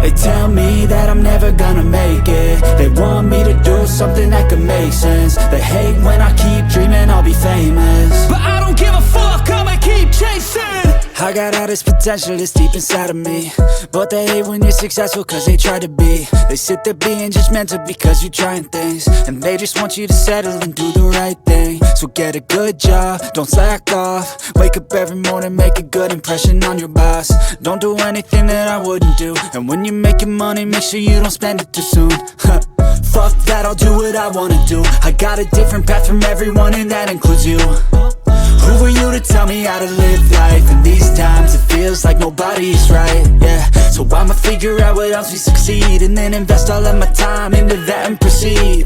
They tell me that I'm never gonna make it. They want me to do something that could make sense. They hate when I keep dreaming I'll be famous, but I don't give a fuck, I'ma keep chasing. I got all this potential that's deep inside of me, but they hate when you're successful cause they try to be. They sit there being judgmental because you're trying things, and they just want you to settle and do the right thing. So get a good job, don't slack off. Wake up every morning, make a good impression on your boss. Don't do anything that I wouldn't do, and when you're making money, make sure you don't spend it too soon. Fuck that, I'll do what I wanna do. I got a different path from everyone, and that includes you. Who are you to tell me how to live life? In these times it feels like nobody's right, yeah. So I'ma figure out what else we succeed, and then invest all of my time into that and proceed.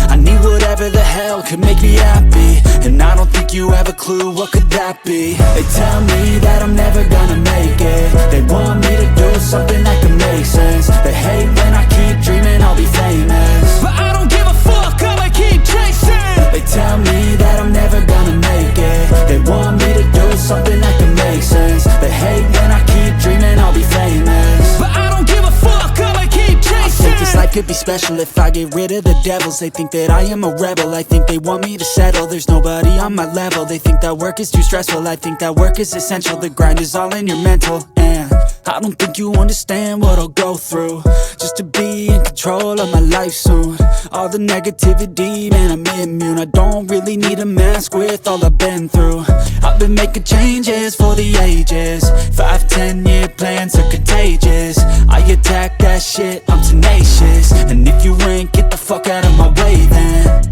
I need whatever the hell could make me happy, and I don't think you have a clue what could that be. They tell me that I'm never gonna make it. They want me to do something that could make sense. They hate when I keep dreaming I'll be famous, but I don't give a fuck, I'ma keep chasing. They tell me that I'm never gonna make it. They want me to do something that can make sense. They hate when I keep dreaming I'll be famous, but I don't give a fuck, I'ma keep chasing. I think this life could be special if I get rid of the devils. They think that I am a rebel, I think they want me to settle. There's nobody on my level. They think that work is too stressful, I think that work is essential. The grind is all in your mental, and I don't think you understand what I'll go through just to be in control of my life soon. All the negativity, man, I'm immune. I don't really need a mask with all I've been through. I've been making changes for the ages. 5-10 year plans are contagious. I attack that shit, I'm tenacious. And if you ain't, get the fuck out of my way then.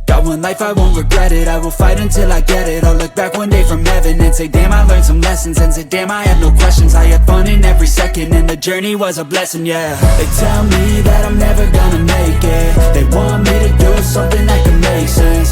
Got one life, I won't regret it. I will fight until I get it. I'll look back one day from heaven and say, damn, I learned some lessons. And say, damn, I had no questions. I had fun in every second, and the journey was a blessing, yeah. They tell me that I'm never gonna make it. They want me to do something that can make sense.